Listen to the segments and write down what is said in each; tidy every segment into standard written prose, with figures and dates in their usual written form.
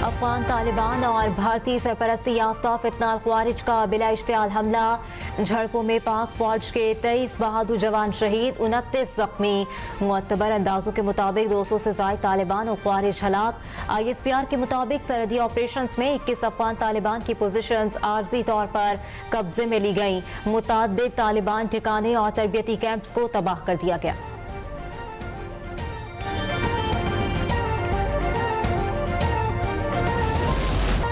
अफगान तालिबान और भारतीय सरपरस्ती याफ्ता फितना ख्वारिज का बिला इश्तियाल हमला। झड़पों में पाक फौज के 23 बहादुर जवान शहीद, 29 जख्मी। मुअत्तबर अंदाजों के मुताबिक 200 से ज्यादा तालिबान और ख्वारिज हलाक। ISPR के मुताबिक सरहदी ऑपरेशन में 21 अफगान तालिबान की पोजीशंस आर्जी तौर पर कब्जे में ली गई। मुताद्दिद तालिबान ठिकाने और तरबियती कैंप्स को तबाह कर दिया गया।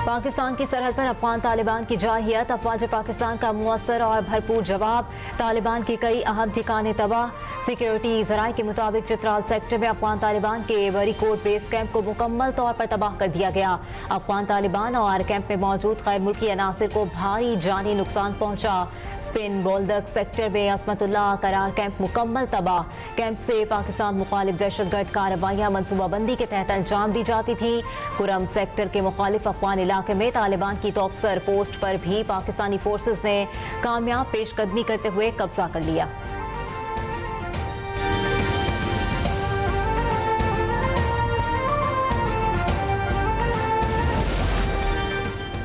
पाकिस्तान की सरहद पर अफगान तालिबान की जारहियत, अफवाज पाकिस्तान का मुअस्सर और भरपूर जवाब। तालिबान के कई अहम ठिकाने तबाह। सिक्योरिटी जराये के मुताबिक चित्राल सेक्टर में अफगान तालिबान के वरीकोट बेस कैंप को मुकम्मल तौर पर तबाह कर दिया गया। अफगान तालिबान और कैंप में मौजूद गैर मुल्की अनासिर को भारी जानी नुकसान पहुंचा। स्पिन बोल्दक सेक्टर में असमतुल्लाह करार कैंप मुकम्मल तबाह। कैंप से पाकिस्तान मुखालिफ दहशतगर्द कार्रवाइयां मनसूबाबंदी के तहत अंजाम दी जाती थी। कुरम सेक्टर के मुखालिफ अफगान इलाके में तालिबान की तोपसर पोस्ट पर भी पाकिस्तानी फोर्सेस ने कामयाब पेशकदमी करते हुए कब्जा कर लिया।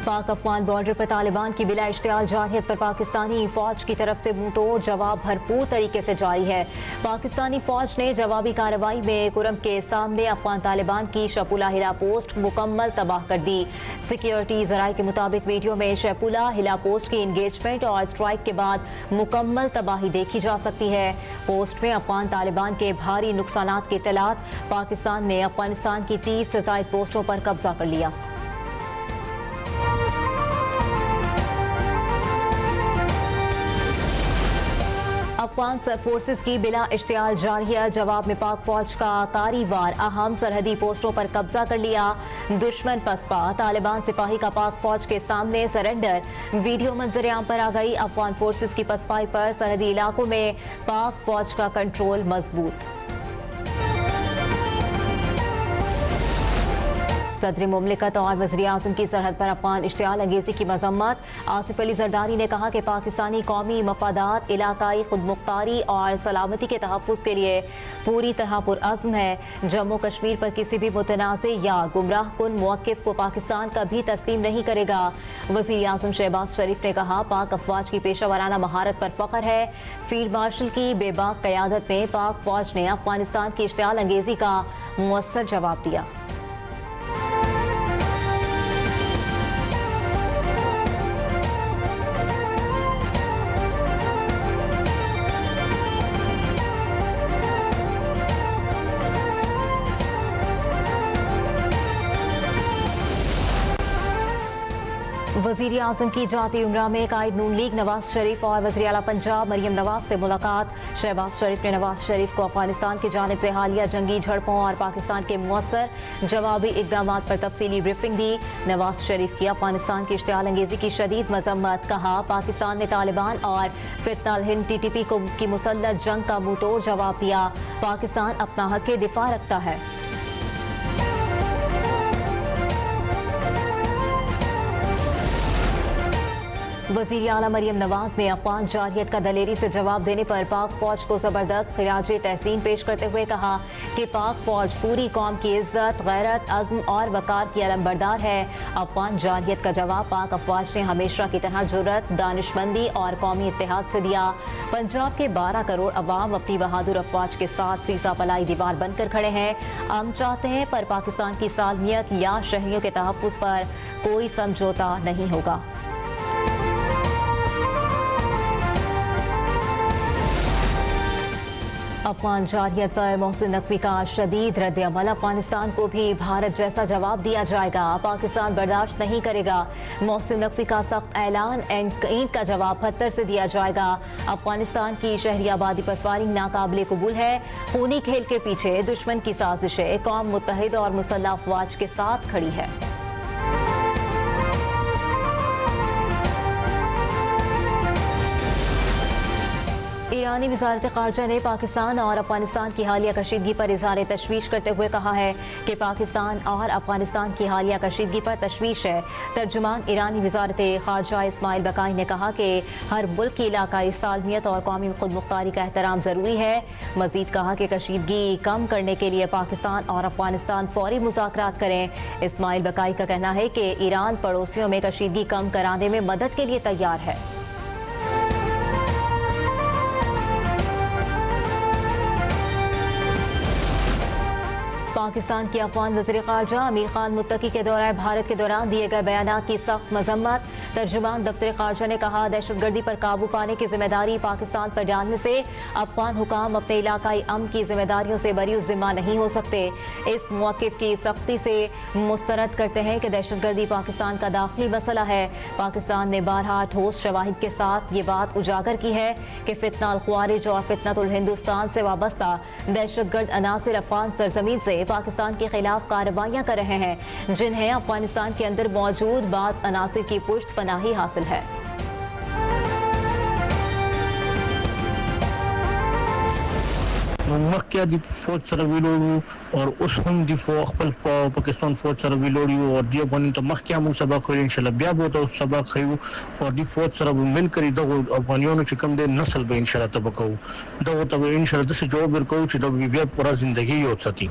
पाक अफगान बॉर्डर पर तालिबान की बिला इश्तियाल जारहियत पर पाकिस्तानी फौज की तरफ से मुंह तोड़ जवाब भरपूर तरीके से जारी है। पाकिस्तानी फौज ने जवाबी कार्रवाई में कुरम के सामने अफगान तालिबान की शपुला हिला पोस्ट मुकम्मल तबाह कर दी। सिक्योरिटी जराये के मुताबिक वीडियो में शपुला हिला पोस्ट की इंगेजमेंट और स्ट्राइक के बाद मुकम्मल तबाही देखी जा सकती है। पोस्ट में अफगान तालिबान के भारी नुकसानात की इत्तलात। पाकिस्तान ने अफगानिस्तान की 30 से ज्यादा पोस्टों पर कब्जा कर लिया। अफगान फोर्सेस की बिला इश्तियाल जारहियत, जवाब में पाक फौज का कारीवार अहम सरहदी पोस्टों पर कब्जा कर लिया। दुश्मन पसपा, तालिबान सिपाही का पाक फौज के सामने सरेंडर। वीडियो मंजर आम पर आ गई। अफगान फोर्सेस की पसपाई पर सरहदी इलाकों में पाक फौज का कंट्रोल मजबूत। सदर मुमलिकत और वज़ीर आज़म की सरहद पर अफगान इश्तियाल अंगेजी की मजम्मत। आसिफ अली जरदारी ने कहा कि पाकिस्तानी कौमी मफादात, इलाकाई खुदमुख्तारी और सलामती के तहफ़्फ़ुज़ के लिए पूरी तरह पुरअज़्म है। जम्मू कश्मीर पर किसी भी मुतनाज़ या गुमराह कुन मौक़िफ़ को पाकिस्तान कभी तस्लीम नहीं करेगा। वज़ीर आज़म शहबाज शरीफ ने कहा, पाक अफवाज की पेशा वराना महारत पर फ़ख्र है। फील्ड मार्शल की बेबाक क़यादत में पाक फौज ने अफगानिस्तान की इश्तियाल अंगेजी का मुअस्सर जवाब दिया। वज़ीर आज़म की जाती उम्रा में कायद नून लीग नवाज शरीफ और वज़ीर आला पंजाब मरियम नवाज से मुलाकात। शहबाज शरीफ ने नवाज शरीफ को अफगानिस्तान की जानिब से हालिया जंगी झड़पों और पाकिस्तान के मुअस्सर जवाबी इक़दाम पर तफसीली ब्रीफिंग दी। नवाज शरीफ की अफगानिस्तान की इश्तियाल अंगेजी की शदीद मजम्मत। कहा, पाकिस्तान ने तालिबान और फितना हिंद TTP की मुसल्लत जंग का मुंह तोड़ जवाब दिया। पाकिस्तान अपना हक़ दिफा रखता है। वज़ीर आला मरियम नवाज ने अफगान जारहियत का दलेरी से जवाब देने पर पाक फौज को जबरदस्त खिराज तहसीन पेश करते हुए कहा कि पाक फौज पूरी कौम की इज्जत, गैरत, अज़्म और वकार की अलमबरदार है। अफगान जारहियत का जवाब पाक अफवाज ने हमेशा की तरह जुर्रत, दानिशमंदी और कौमी इत्तेहाद से दिया। पंजाब के 12 करोड़ अवाम अपनी बहादुर अफवाज के साथ सीसा पलाई दीवार बनकर खड़े हैं। हम चाहते हैं पर पाकिस्तान की सालमियत या शहरियों के तहफ़्फ़ुज़ पर कोई समझौता नहीं होगा। अफगान जारहियत पर मोहसिन नकवी का शदीद रद्द अमल। अफगानिस्तान को भी भारत जैसा जवाब दिया जाएगा, पाकिस्तान बर्दाश्त नहीं करेगा। मोहसिन नकवी का सख्त ऐलान, ईंट का जवाब पत्थर से दिया जाएगा। अफगानिस्तान की शहरी आबादी पर फायरिंग नाकाबिले कबूल है। खूनी खेल के पीछे दुश्मन की साजिश है। कौम मुत्तहिद और मुसल्लह अफवाज के साथ खड़ी है। ईरानी वज़ारत ख़ारजा ने पाकिस्तान और अफगानिस्तान की हालिया कशीदगी पर इज़हार तशवीश करते हुए कहा है कि पाकिस्तान और अफगानिस्तान की हालिया कशीदगी पर तशवीश है। तर्जुमान ईरानी वज़ारत ख़ारजा इस्माइल बकाई ने कहा कि हर मुल्क की इलाकाई सालमियत और कौमी खुद मुख्तारी का एहतराम ज़रूरी है। मज़ीद कहा कि कशीदगी कम करने के लिए पाकिस्तान और अफगानिस्तान फौरी मुज़ाकरात करें। इस्माइल बकाई का कहना है कि ईरान पड़ोसियों में कशीदगी कम कराने में मदद के लिए तैयार है। पाकिस्तान की अफगान वज़ीर ख़ारजा अमीर खान मुत्तकी के दौरे भारत के दौरान दिए गए बयानात की सख्त मजम्मत। तर्जुमान दफ्तर ख़ारजा ने कहा, दहशतगर्दी पर काबू पाने की जिम्मेदारी पाकिस्तान पर डालने से अफगान हुकाम अपने इलाकाई अमन की जिम्मेदारियों से बरी ज़िम्मा नहीं हो सकते। इस मौक़िफ़ की सख्ती से मुस्तरद करते हैं कि दहशतगर्दी पाकिस्तान का दाखिली मसला है। पाकिस्तान ने बारहा ठोस शवाहिद के साथ ये बात उजागर की है कि फितना अल ख्वारिज और फितनतुल हिंदुस्तान से वाबस्ता दहशतगर्द अनासिर अफगान सरजमीन से पाकिस्तान के खिलाफ कार्रवाइयां कर रहे हैं, जिन्हें अफगानिस्तान के अंदर मौजूद बाज़ अनासिर की पुष्ट पनाही हासिल है। मक्या दी फौज सर विलोड़ू और उस हम दी पाकिस्तान फौज सर विलोड़ू और दी बनी तो मक्या मु सबक हो इंशाल्लाह ब्या बो तो सबक खयू और दी फौज सर मिलकर दो अफगानियों ने चिकम दे नस्ल बे इंशाल्लाह तबको दो तब इंशाल्लाह दस जो बिरको छि दो बिया पूरा जिंदगी यो सती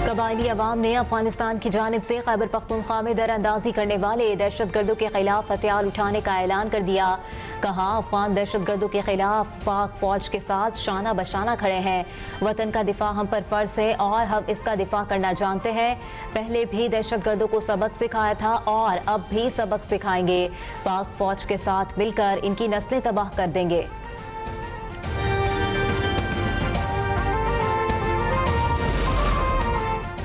कबायली अवाम ने अफगानिस्तान की जानिब से खैबर पख्तूनख्वा में दरअंदाजी करने वाले दहशतगर्दों के खिलाफ हथियार उठाने का ऐलान कर दिया। कहा, अफगान दहशतगर्दों के खिलाफ पाक फौज के साथ शाना बशाना खड़े हैं। वतन का दिफा हम पर फर्ज है और हम इसका दिफा करना जानते हैं। पहले भी दहशतगर्दों को सबक सिखाया था और अब भी सबक सिखाएंगे। पाक फौज के साथ मिलकर इनकी नस्लें तबाह कर देंगे।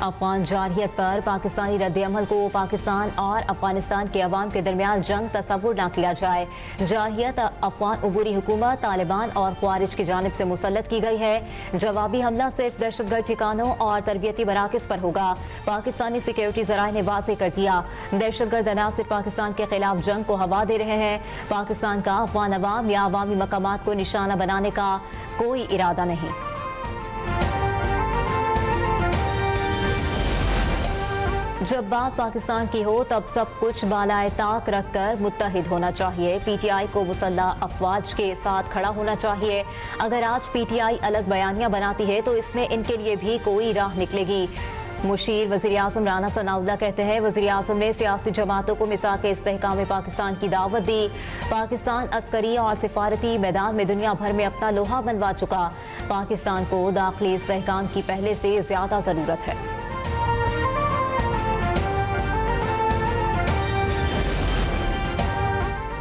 अफगान जारहियत पर पाकिस्तानी रद्द-ए-अमल को पाकिस्तान और अफगानिस्तान के अवाम के दरमियान जंग तस्वुर न किया जाए। जारहियत अफगान उबूरी हुकूमत, तालिबान और ख्वारिज की जानिब से मुसल्लत की गई है। जवाबी हमला सिर्फ दहशतगर्द ठिकानों और तरबियती मराकज़ पर होगा। पाकिस्तानी सिक्योरिटी ज़राए ने वाज़ेह कर दिया, दहशतगर्द अनासिर पाकिस्तान के खिलाफ जंग को हवा दे रहे हैं। पाकिस्तान का अफगान अवाम या अवामी मकामात को निशाना बनाने का कोई इरादा नहीं। जब बात पाकिस्तान की हो तब सब कुछ बालाए ताक रखकर मुत्तहिद होना चाहिए। पीटीआई को मुसल्लह अफवाज के साथ खड़ा होना चाहिए। अगर आज पीटीआई अलग बयानियां बनाती है तो इसमें इनके लिए भी कोई राह निकलेगी। मुशीर वज़ीर आज़म राना सनाउल्लाह कहते हैं, वज़ीर आज़म ने सियासी जमातों को मिसाक इस्तेहकाम पाकिस्तान की दावत दी। पाकिस्तान अस्करी और सिफारती मैदान में दुनिया भर में अपना लोहा बनवा चुका। पाकिस्तान को दाखिली इस्तेहकाम की पहले से ज्यादा जरूरत है।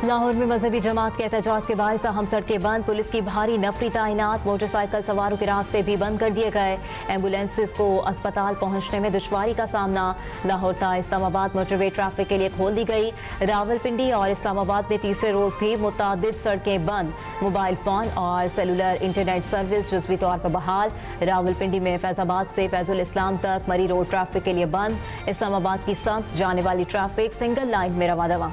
लाहौर में मजहबी जमात के एहतजाज के बायस अहम सड़कें बंद, पुलिस की भारी नफरी तैनात, मोटरसाइकिल सवारों के रास्ते भी बंद कर दिए गए। एम्बुलेंसेज को अस्पताल पहुंचने में दुश्वारी का सामना। लाहौर ता इस्लामाबाद मोटरवे ट्रैफिक के लिए खोल दी गई। रावलपिंडी और इस्लामाबाद में तीसरे रोज भी मुतादिद सड़कें बंद। मोबाइल फोन और सेलुलर इंटरनेट सर्विस जुज़वी तौर पर बहाल। रावलपिंडी में फैजाबाद से फैजुल इस्लाम तक मरी रोड ट्रैफिक के लिए बंद। इस्लामाबाद की समत जाने वाली ट्रैफिक सिंगल लाइन में रवा दवा।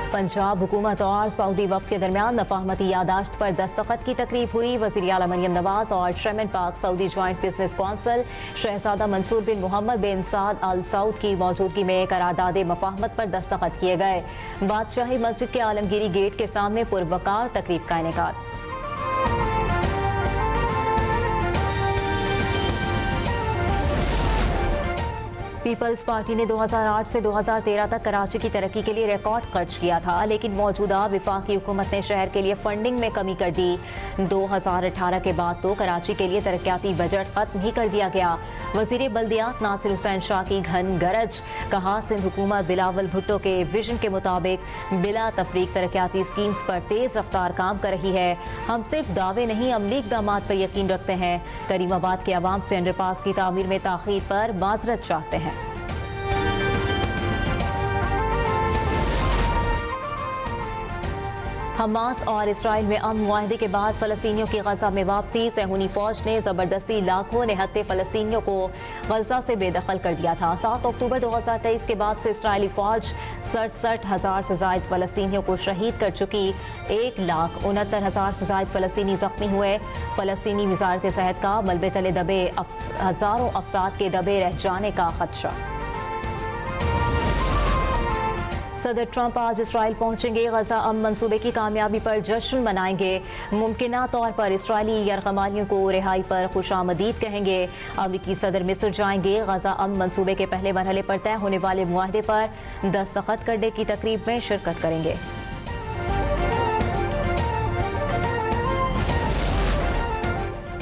पंजाब हुकूमत और सऊदी वफ़द के दरमियान मफाहमती यादाश्त पर दस्तखत की तकरीब हुई। वज़ीर आला मरियम नवाज और चेयरमैन पाक सऊदी जॉइंट बिजनेस कौंसिल शहजादा मंसूर बिन मोहम्मद बिन साद अल सऊद की मौजूदगी में करारदाद मफाहमत पर दस्तखत किए गए। बादशाही मस्जिद के आलमगीरी गेट के सामने पुरवकार तकरीब का इनेकाद। पीपल्स पार्टी ने 2008 से 2013 तक कराची की तरक्की के लिए रिकॉर्ड खर्च किया था, लेकिन मौजूदा वफाकी हुकूमत ने शहर के लिए फंडिंग में कमी कर दी। 2018 के बाद तो कराची के लिए तरक्याती बजट खत्म ही कर दिया गया। वजीर बल्दियात नासिर हुसैन शाह की घन गरज। कहा, सिंध हुकूमत बिलावल भुट्टो के विजन के मुताबिक बिला तफरीक तरक्याती स्कीम्स पर तेज रफ्तार काम कर रही है। हम सिर्फ दावे नहीं अमली इक़दामात पर यकीन रखते हैं। करीमाबाद के अवाम से अंडरपास की तामीर में ताख़ीर पर माजरत चाहते हैं। हमास और इसराइल में अमन मुआहदे के बाद फलस्तीनियों की गजा में वापसी। सहूनी फौज ने जबरदस्ती लाखों निहत्थे फलस्तीनियों को गजा से बेदखल कर दिया था। 7 अक्टूबर 2023 के बाद से इसराइली फौज 67,000 से ज्यादा फलस्तीनियों को शहीद कर चुकी। 1,69,000 से ज्यादा फलस्तीनी जख्मी हुए। फलस्तीनी वजारत सेहत का मलबे तले दबे हजारों अफराद के दबे रह जाने का खदशा। सदर ट्रंप आज इसराइल पहुंचेंगे। गजा अमन मंसूबे की कामयाबी पर जश्न मनाएंगे। मुमकिना तौर पर इसराइली यरगमालियों को रिहाई पर खुशामदीद कहेंगे। अमरीकी सदर मिस्र जाएंगे। गजा अमन मंसूबे के पहले मरहले पर तय होने वाले मुआहदे पर दस्तखत करने की तकरीब में शिरकत करेंगे।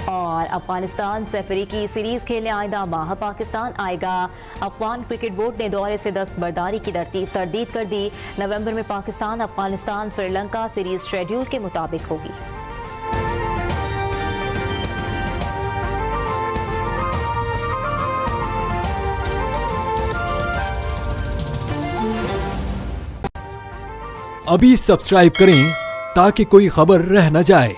और अफगानिस्तान से अफ्रीकी सीरीज खेलने आइंदा माह पाकिस्तान आएगा। अफगान क्रिकेट बोर्ड ने दौरे से दस्तबरदारी की तरदीद कर दी। नवंबर में पाकिस्तान अफगानिस्तान श्रीलंका सीरीज शेड्यूल के मुताबिक होगी। अभी सब्सक्राइब करें ताकि कोई खबर रह न जाए।